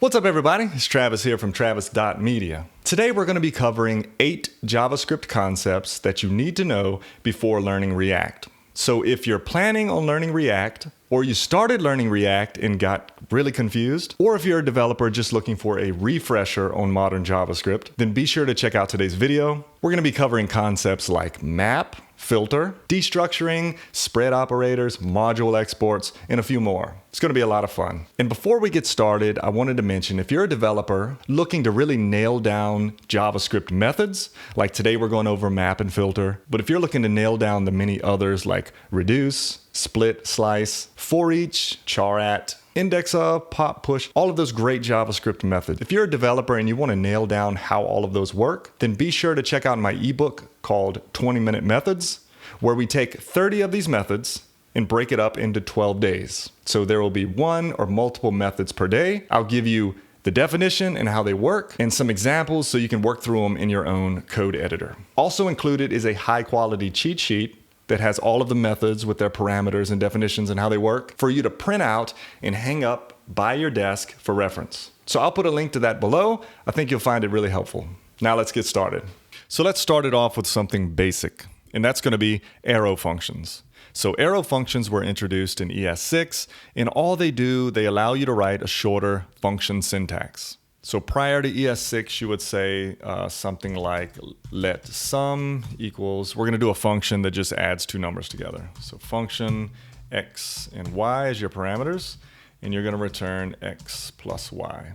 What's up everybody? It's Travis here from Travis.media. Today we're going to be covering 8 JavaScript concepts that you need to know before learning React. So if you're planning on learning React, or you started learning React and got really confused, or if you're a developer just looking for a refresher on modern JavaScript, then be sure to check out today's video. We're going to be covering concepts like map, filter, destructuring, spread operators, module exports, and a few more. It's going to be a lot of fun. And before we get started, I wanted to mention if you're a developer looking to really nail down JavaScript methods, like today we're going over map and filter, but if you're looking to nail down the many others like reduce, split, slice, for each, char-at, index of, pop, push, all of those great JavaScript methods. If you're a developer and you want to nail down how all of those work, then be sure to check out my ebook called 20-Minute Methods, where we take 30 of these methods and break it up into 12 days. So there will be one or multiple methods per day. I'll give you the definition and how they work, and some examples so you can work through them in your own code editor. Also included is a high-quality cheat sheet that has all of the methods with their parameters and definitions and how they work for you to print out and hang up by your desk for reference. So I'll put a link to that below. I think you'll find it really helpful. Now let's get started. So let's start it off with something basic, and that's going to be arrow functions. So arrow functions were introduced in ES6, and all they do, they allow you to write a shorter function syntax. So prior to ES6, you would say something like let sum equals, we're going to do a function that just adds two numbers together. So function x and y as your parameters, and you're going to return x plus y.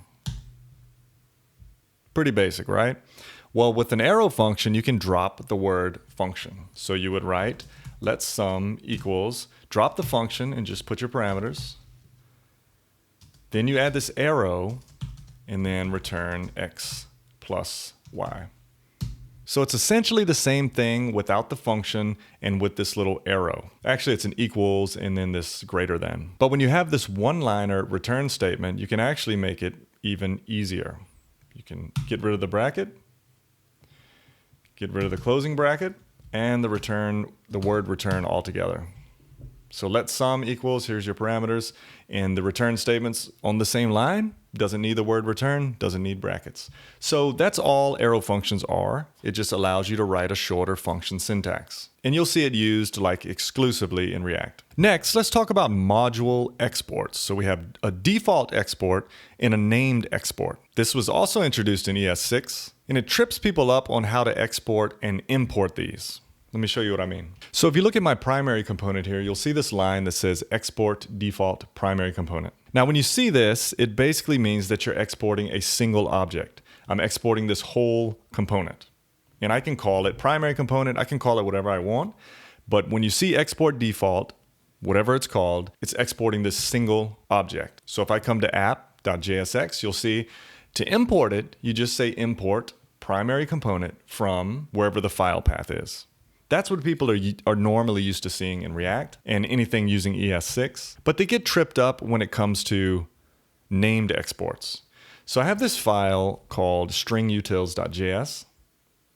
Pretty basic, right? Well, with an arrow function, you can drop the word function. So you would write let sum equals, drop the function and just put your parameters. Then you add this arrow and then return x plus y. So it's essentially the same thing without the function and with this little arrow. Actually, it's an equals and then this greater than. But when you have this one-liner return statement, you can actually make it even easier. You can get rid of the bracket, get rid of the closing bracket, and the word return altogether. So let sum equals, here's your parameters, and the return statement's on the same line, doesn't need the word return, doesn't need brackets. So that's all arrow functions are. It just allows you to write a shorter function syntax. And you'll see it used like exclusively in React. Next, let's talk about module exports. So we have a default export and a named export. This was also introduced in ES6, and it trips people up on how to export and import these. Let me show you what I mean. So if you look at my primary component here, you'll see this line that says export default primary component. Now, when you see this, it basically means that you're exporting a single object. I'm exporting this whole component. And I can call it primary component, I can call it whatever I want. But when you see export default, whatever it's called, it's exporting this single object. So if I come to app.jsx, you'll see to import it, you just say import primary component from wherever the file path is. That's what people are normally used to seeing in React and anything using ES6, but they get tripped up when it comes to named exports. So I have this file called stringutils.js,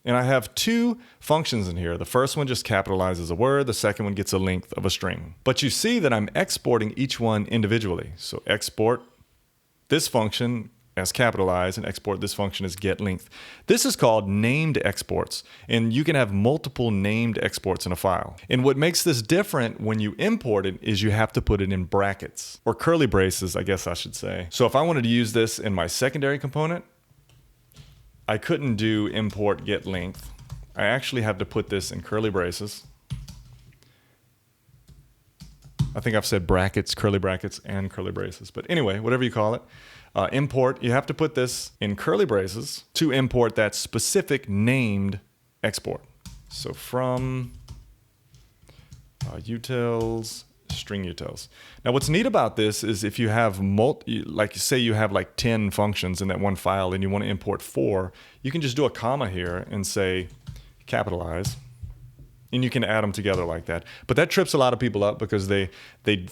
and I have two functions in here. The first one just capitalizes a word, the second one gets a length of a string. But you see that I'm exporting each one individually. So export this function as capitalized and export this function as getLength. This is called named exports, and you can have multiple named exports in a file. And what makes this different when you import it is you have to put it in brackets, or curly braces, I guess I should say. So if I wanted to use this in my secondary component, I couldn't do import getLength. I actually have to put this in curly braces. I think I've said brackets, curly brackets, and curly braces. But anyway, whatever you call it. Import, you have to put this in curly braces to import that specific named export. So from utils, string utils. Now what's neat about this is if you have like say you have like 10 functions in that one file and you want to import 4, you can just do a comma here and say capitalize. And you can add them together like that. But that trips a lot of people up because they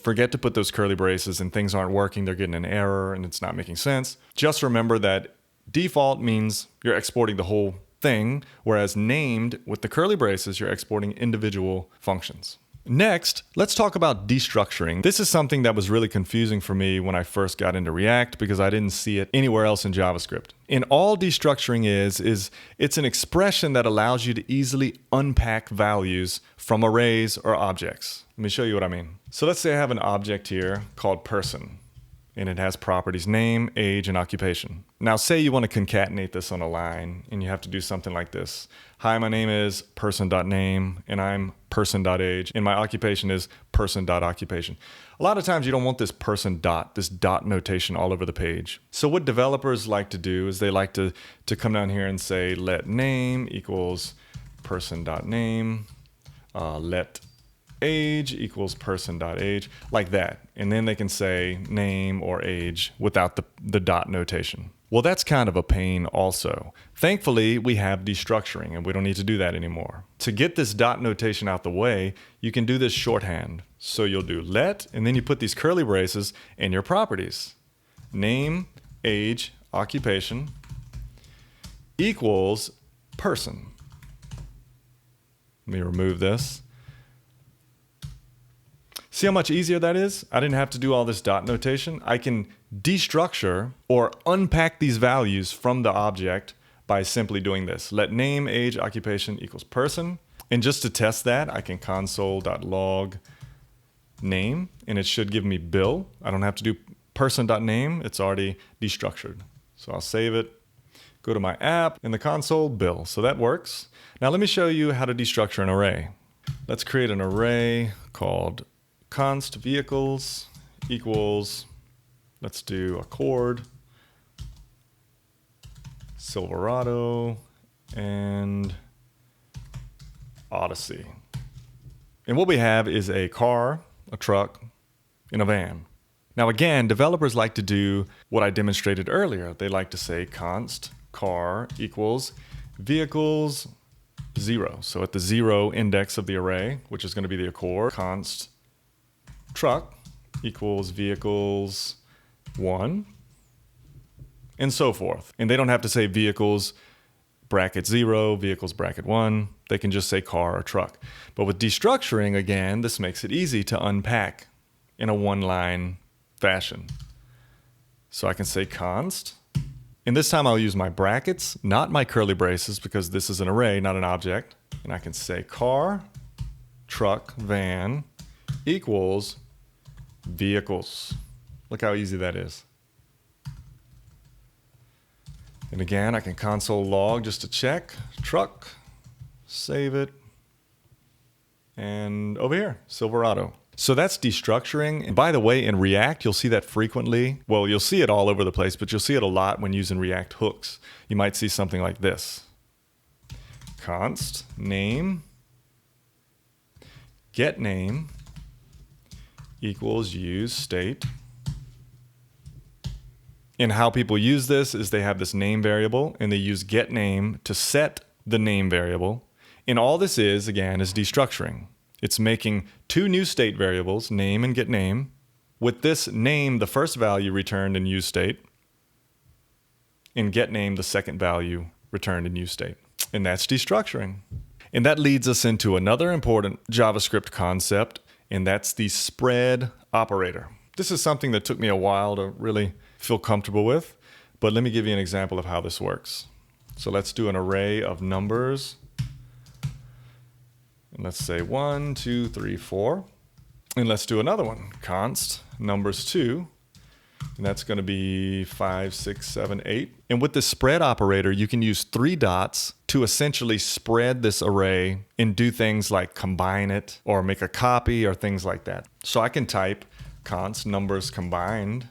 forget to put those curly braces and things aren't working. They're getting an error and it's not making sense. Just remember that default means you're exporting the whole thing, whereas named with the curly braces, you're exporting individual functions. Next, let's talk about destructuring. This is something that was really confusing for me when I first got into React because I didn't see it anywhere else in JavaScript. And all destructuring is it's an expression that allows you to easily unpack values from arrays or objects. Let me show you what I mean. So let's say I have an object here called person, and it has properties name, age, and occupation. Now say you want to concatenate this on a line, and you have to do something like this. Hi, my name is person.name, and I'm person.age, and my occupation is person.occupation. A lot of times you don't want this this dot notation all over the page. So what developers like to do is they like to come down here and say let name equals person.name, let age equals person.age, like that. And then they can say name or age without the dot notation. Well, that's kind of a pain also. Thankfully, we have destructuring and we don't need to do that anymore. To get this dot notation out the way, you can do this shorthand. So you'll do let, and then you put these curly braces in your properties. Name, age, occupation equals person. Let me remove this. See how much easier that is? I didn't have to do all this dot notation. I can destructure or unpack these values from the object by simply doing this. Let name, age, occupation equals person. And just to test that, I can console.log name, and it should give me Bill. I don't have to do person.name. It's already destructured. So I'll save it, go to my app, in the console, Bill. So that works. Now let me show you how to destructure an array. Let's create an array called const vehicles equals, let's do Accord, Silverado, and Odyssey. And what we have is a car, a truck, and a van. Now again, developers like to do what I demonstrated earlier. They like to say const car equals vehicles 0. So at the 0 index of the array, which is going to be the Accord, const truck equals vehicles 1, and so forth. And they don't have to say vehicles bracket 0, vehicles bracket 1. They can just say car or truck. But with destructuring, again, this makes it easy to unpack in a one-line fashion. So I can say const, and this time I'll use my brackets, not my curly braces, because this is an array, not an object. And I can say car, truck, van equals vehicles. Look how easy that is. And again, I can console log just to check. Truck, save it. And over here, Silverado. So that's destructuring. And by the way, in React, you'll see that frequently. Well, you'll see it all over the place, but you'll see it a lot when using React hooks. You might see something like this. Const name get name equals use state. And how people use this is they have this name variable and they use get name to set the name variable. And all this is, again, is destructuring. It's making two new state variables, name and get name, with this name, the first value returned in use state, and get name, the second value returned in use state. And that's destructuring. And that leads us into another important JavaScript concept, and that's the spread operator. This is something that took me a while to really feel comfortable with, but let me give you an example of how this works. So let's do an array of numbers. And let's say 1, 2, 3, 4. And let's do another one. Const numbers 2. And that's going to be 5, 6, 7, 8. And with the spread operator, you can use 3 dots to essentially spread this array and do things like combine it or make a copy or things like that. So I can type const numbers combined.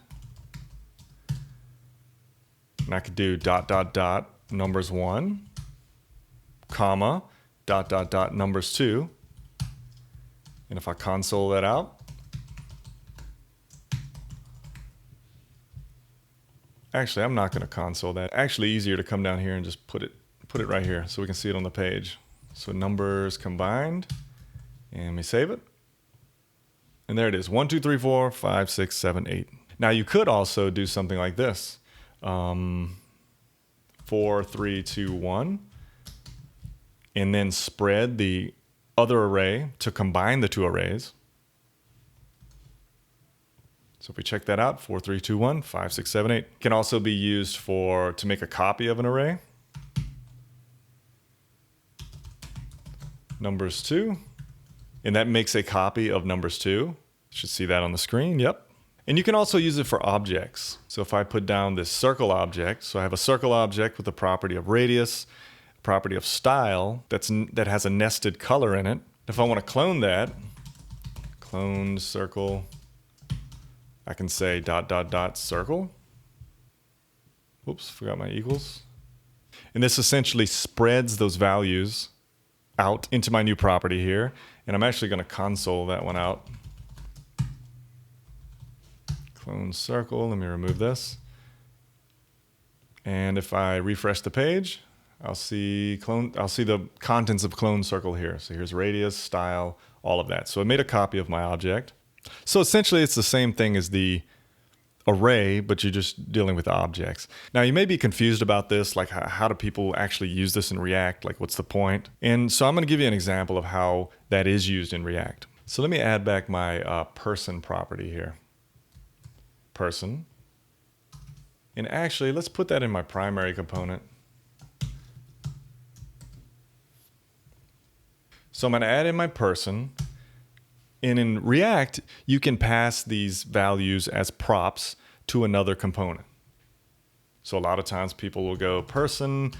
And I could do ... numbers 1, comma, ... numbers 2. And if I console that out, actually, I'm not going to console that. Actually, easier to come down here and just put it right here so we can see it on the page. So numbers combined, and we save it. And there it is, 1, 2, 3, 4, 5, 6, 7, 8. Now you could also do something like this. 4, 3, 2, 1. And then spread the other array to combine the two arrays. So if we check that out, 4, 3, 2, 1, 5, 6, 7, 8. Can also be used to make a copy of an array. Numbers 2. And that makes a copy of numbers 2. You should see that on the screen. Yep. And you can also use it for objects. So if I put down this circle object, so I have a circle object with the property of radius, property of style that has a nested color in it. If I want to clone that, clone circle, I can say ... circle. Whoops, forgot my equals. And this essentially spreads those values out into my new property here. And I'm actually going to console that one out. Clone circle, let me remove this. And if I refresh the page, I'll see the contents of clone circle here. So here's radius, style, all of that. So it made a copy of my object. So essentially it's the same thing as the array, but you're just dealing with objects. Now you may be confused about this, like how do people actually use this in React? Like what's the point? And so I'm going to give you an example of how that is used in React. So let me add back my person property here. Person. And actually, let's put that in my primary component. So I'm going to add in my person. And in React, you can pass these values as props to another component. So a lot of times people will go person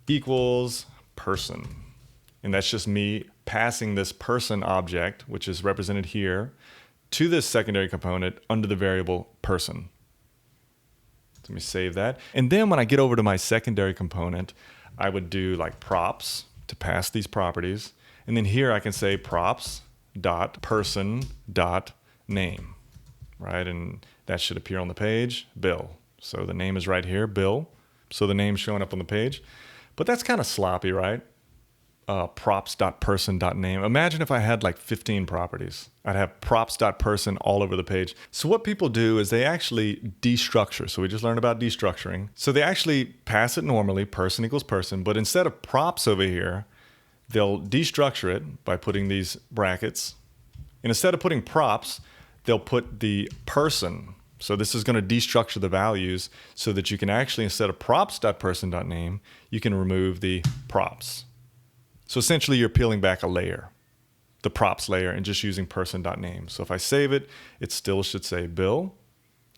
equals person. And that's just me passing this person object, which is represented here, to this secondary component under the variable person. Let me save that. And then when I get over to my secondary component, I would do like props to pass these properties. And then here I can say props dot person dot name, right? And that should appear on the page, Bill. So the name is right here, Bill. So the name's showing up on the page. But that's kind of sloppy, right? Props.person.name. Imagine if I had like 15 properties. I'd have props.person all over the page. So what people do is they actually destructure. So we just learned about destructuring. So they actually pass it normally, person equals person, but instead of props over here, they'll destructure it by putting these brackets. And instead of putting props, they'll put the person. So this is going to destructure the values so that you can actually, instead of props.person.name, you can remove the props. So essentially you're peeling back a layer, the props layer, and just using person.name. So if I save it, it still should say Bill.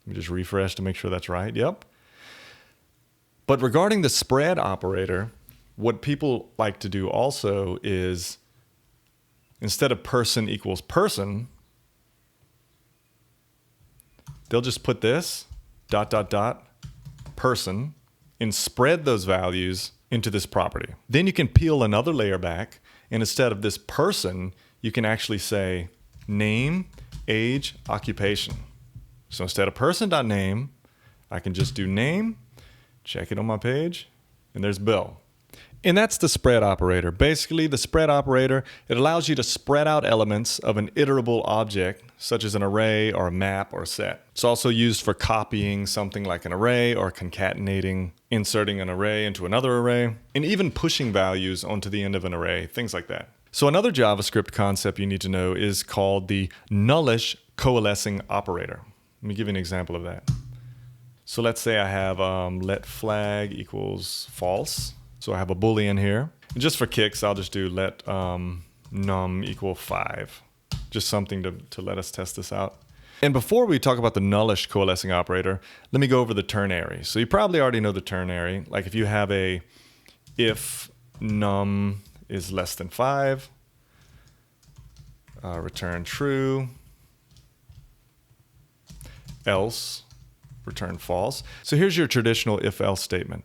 Let me just refresh to make sure that's right. Yep. But regarding the spread operator, what people like to do also is instead of person equals person, they'll just put this ... person and spread those values into this property. Then you can peel another layer back, and instead of this person, you can actually say name, age, occupation. So instead of person.name, I can just do name, check it on my page, and there's Bill. And that's the spread operator. Basically, the spread operator, it allows you to spread out elements of an iterable object, such as an array or a map or a set. It's also used for copying something like an array or concatenating, inserting an array into another array, and even pushing values onto the end of an array, things like that. So another JavaScript concept you need to know is called the Nullish coalescing operator. Let me give you an example of that. So let's say I have let flag equals false. So I have a Boolean here. And just for kicks, I'll just do let num equal 5. Just something to let us test this out. And before we talk about the nullish coalescing operator, let me go over the ternary. So you probably already know the ternary. Like if you have a if num is less than 5, return true, else return false. So here's your traditional if-else statement.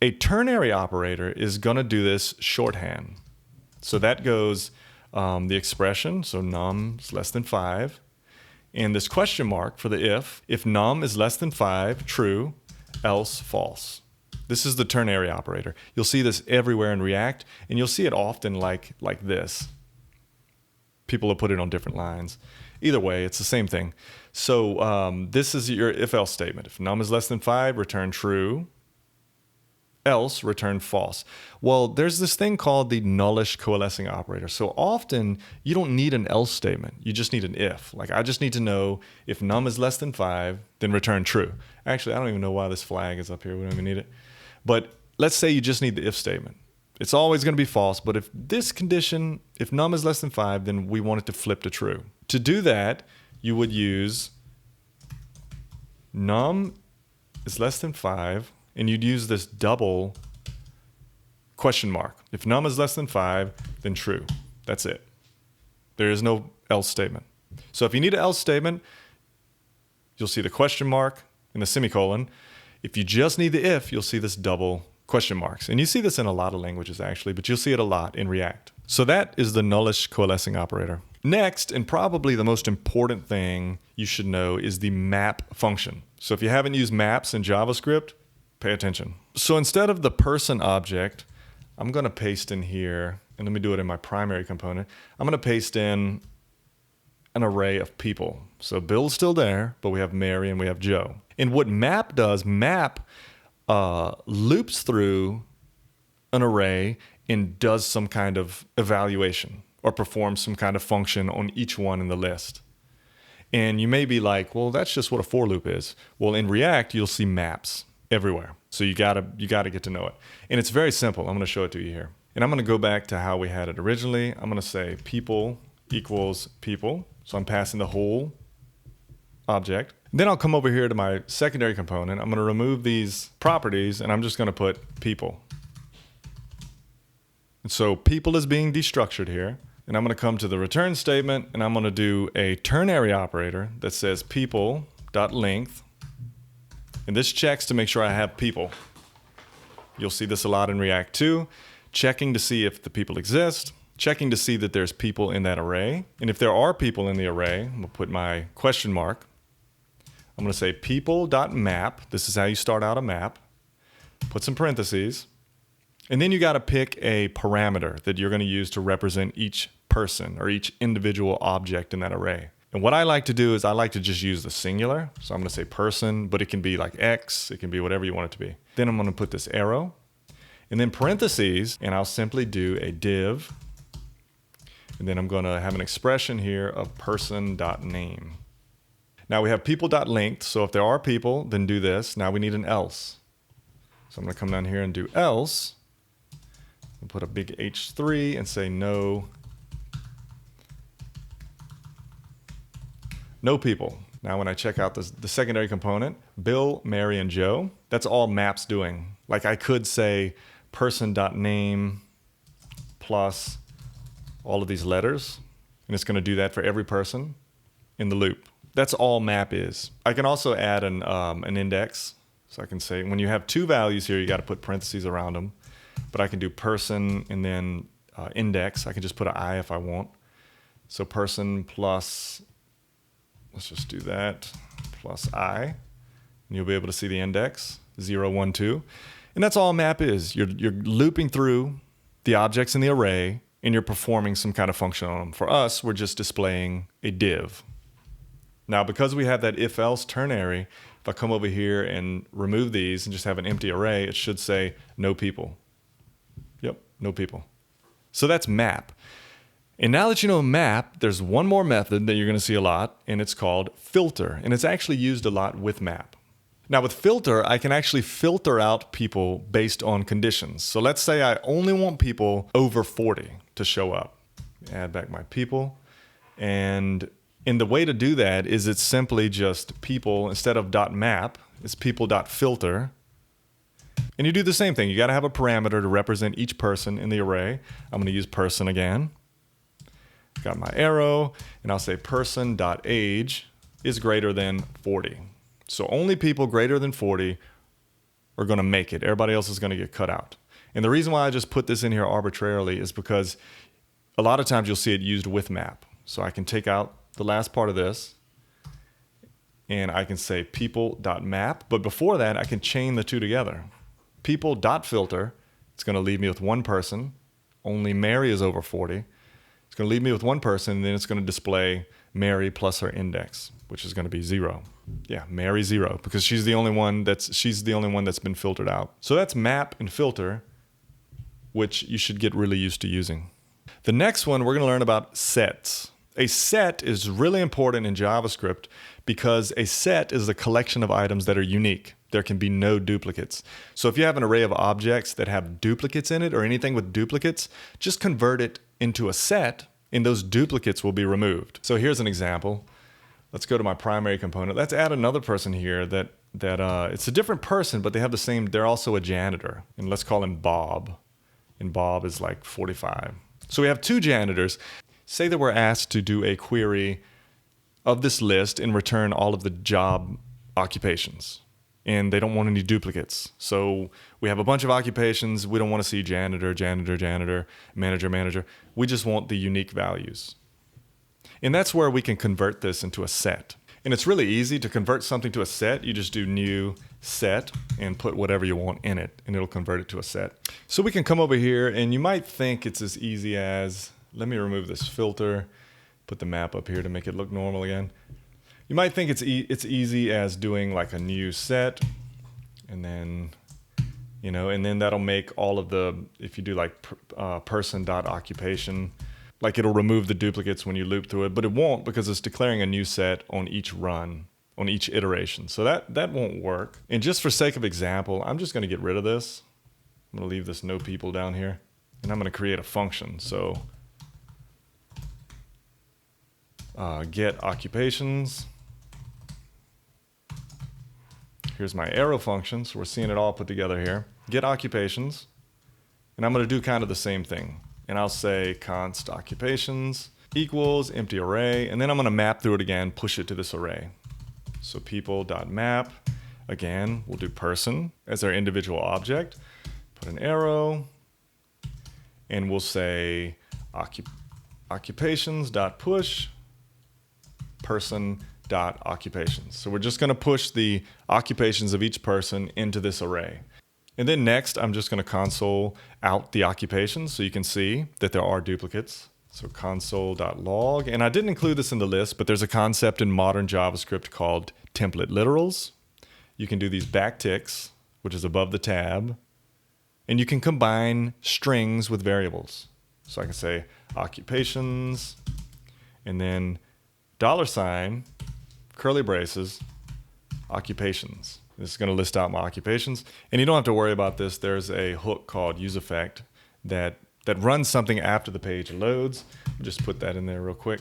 A ternary operator is going to do this shorthand. So that goes the expression, so num is less than 5, and this question mark for the if num is less than 5, true, else false. This is the ternary operator. You'll see this everywhere in React, and you'll see it often like this. People will put it on different lines. Either way, it's the same thing. So this is your if-else statement. If num is less than 5, return true. else return false. Well, there's this thing called the nullish coalescing operator. So often you don't need an else statement. You just need an if. Like I just need to know if num is less than 5, then return true. Actually, I don't even know why this flag is up here. We don't even need it. But let's say you just need the if statement. It's always going to be false, but if this condition, if num is less than 5, then we want it to flip to true. To do that, you would use num is less than 5, and you'd use this double question mark. If num is less than 5, then true. That's it. There is no else statement. So if you need an else statement, you'll see the question mark and the semicolon. If you just need the if, you'll see this double question marks. And you see this in a lot of languages actually, but you'll see it a lot in React. So that is the nullish coalescing operator. Next, and probably the most important thing you should know, is the map function. So if you haven't used maps in JavaScript, pay attention. So instead of the person object, I'm going to paste in here, and let me do it in my primary component. I'm going to paste in an array of people. So Bill's still there, but we have Mary and we have Joe. And what map does, map loops through an array and does some kind of evaluation or performs some kind of function on each one in the list. And you may be like, well, that's just what a for loop is. Well, in React, you'll see maps everywhere. So you gotta get to know it. And it's very simple. I'm gonna show it to you here. And I'm gonna go back to how we had it originally. I'm gonna say people equals people. So I'm passing the whole object. Then I'll come over here to my secondary component. I'm gonna remove these properties and I'm just gonna put people. And so people is being destructured here. And I'm gonna come to the return statement and I'm gonna do a ternary operator that says people.length. And this checks to make sure I have people. You'll see this a lot in React too. Checking to see if the people exist. Checking to see that there's people in that array. And if there are people in the array, I'm gonna put my question mark. I'm gonna say people.map. This is how you start out a map. Put some parentheses. And then you gotta pick a parameter that you're gonna use to represent each person or each individual object in that array. And what I like to do is I like to just use the singular. So I'm gonna say person, but it can be like X, it can be whatever you want it to be. Then I'm gonna put this arrow and then parentheses, and I'll simply do a div. And then I'm gonna have an expression here of person.name. Now we have people.length. So if there are people, then do this. Now we need an else. So I'm gonna come down here and do else. And put a big H3 and say no people. Now when I check out the secondary component, Bill, Mary, and Joe, that's all maps doing. Like I could say person.name plus all of these letters, and it's gonna do that for every person in the loop. That's all map is. I can also add an index. So I can say when you have two values here, you gotta put parentheses around them. But I can do person and then index. I can just put an I if I want. So person plus, let's just do that, plus I. And you'll be able to see the index, 0, 1, 2. And that's all a map is. You're looping through the objects in the array and you're performing some kind of function on them. For us, we're just displaying a div. Now, because we have that if-else ternary, if I come over here and remove these and just have an empty array, it should say no people. Yep, no people. So that's map. And now that you know map, there's one more method that you're going to see a lot, and it's called filter. And it's actually used a lot with map. Now with filter, I can actually filter out people based on conditions. So let's say I only want people over 40 to show up. Add back my people. And the way to do that is it's simply just people, instead of .map, it's people.filter. And you do the same thing. You got to have a parameter to represent each person in the array. I'm going to use person again. Got my arrow, and I'll say person.age is greater than 40. So only people greater than 40 are going to make it. Everybody else is going to get cut out. And the reason why I just put this in here arbitrarily is because a lot of times you'll see it used with map. So I can take out the last part of this, and I can say people.map. But before that, I can chain the two together. People.filter, it's going to leave me with one person. Only Mary is over 40. It's going to leave me with one person, and then it's going to display Mary plus her index, which is going to be 0. Yeah, Mary 0, because she's the only one that's been filtered out. So that's map and filter, which you should get really used to using. The next one, we're going to learn about sets. A set is really important in JavaScript because a set is a collection of items that are unique. There can be no duplicates. So if you have an array of objects that have duplicates in it or anything with duplicates, just convert it into a set and those duplicates will be removed. So here's an example. Let's go to my primary component. Let's add another person here that it's a different person, but they have the same, they're also a janitor. And let's call him Bob. And Bob is like 45. So we have 2 janitors. Say that we're asked to do a query of this list and return all of the job occupations. And they don't want any duplicates. So we have a bunch of occupations. We don't want to see janitor, janitor, janitor, manager, manager. We just want the unique values. And that's where we can convert this into a set. And it's really easy to convert something to a set. You just do new set and put whatever you want in it, and it'll convert it to a set. So we can come over here, and you might think it's as easy as, let me remove this filter, put the map up here to make it look normal again. You might think it's easy as doing like a new set, and then, and then that'll make all of the, if you do like person.occupation, like it'll remove the duplicates when you loop through it, but it won't because it's declaring a new set on each run, on each iteration. So that won't work. And just for sake of example, I'm just going to get rid of this. I'm going to leave this no people down here, and I'm going to create a function. So get occupations. Here's my arrow function, so we're seeing it all put together here. Get occupations, and I'm going to do kind of the same thing. And I'll say const occupations equals empty array, and then I'm going to map through it again, push it to this array. So people.map, again, we'll do person as our individual object, put an arrow, and we'll say occupations.push person.occupations. So we're just going to push the occupations of each person into this array. And then next, I'm just going to console out the occupations so you can see that there are duplicates. So console.log, and I didn't include this in the list, but there's a concept in modern JavaScript called template literals. You can do these backticks, which is above the tab, and you can combine strings with variables. So I can say occupations, and then $, curly braces, occupations. This is going to list out my occupations. And you don't have to worry about this. There's a hook called useEffect that runs something after the page loads. I'll just put that in there real quick.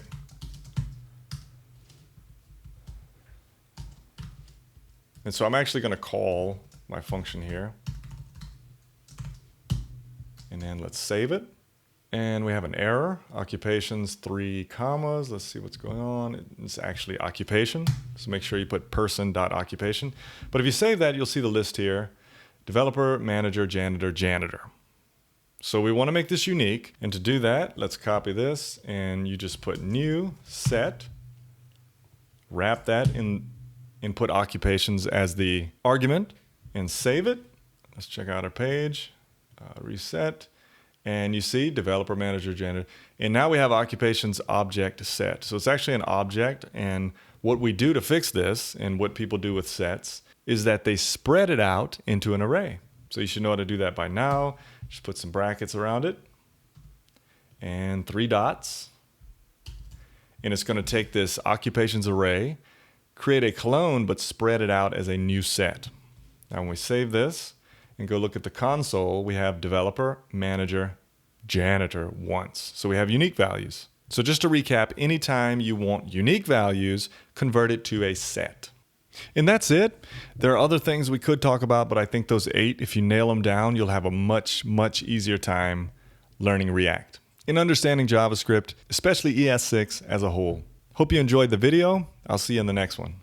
And so I'm actually going to call my function here. And then let's save it. And we have an error, occupations 3 commas. Let's see what's going on. It's actually occupation. So make sure you put person.occupation. But if you save that, you'll see the list here. Developer, manager, janitor, janitor. So we want to make this unique. And to do that, let's copy this. And you just put new set, wrap that in, and put occupations as the argument and save it. Let's check out our page, reset. And you see developer, manager, janitor. And now we have occupations object set. So it's actually an object. And what we do to fix this, and what people do with sets, is that they spread it out into an array. So you should know how to do that by now. Just put some brackets around it. And 3 dots. And it's going to take this occupations array, create a clone, but spread it out as a new set. Now when we save this, and go look at the console, we have developer, manager, janitor once. So we have unique values. So just to recap, anytime you want unique values, convert it to a set. And that's it. There are other things we could talk about, but I think those 8, if you nail them down, you'll have a much, much easier time learning React and understanding JavaScript, especially ES6 as a whole. Hope you enjoyed the video. I'll see you in the next one.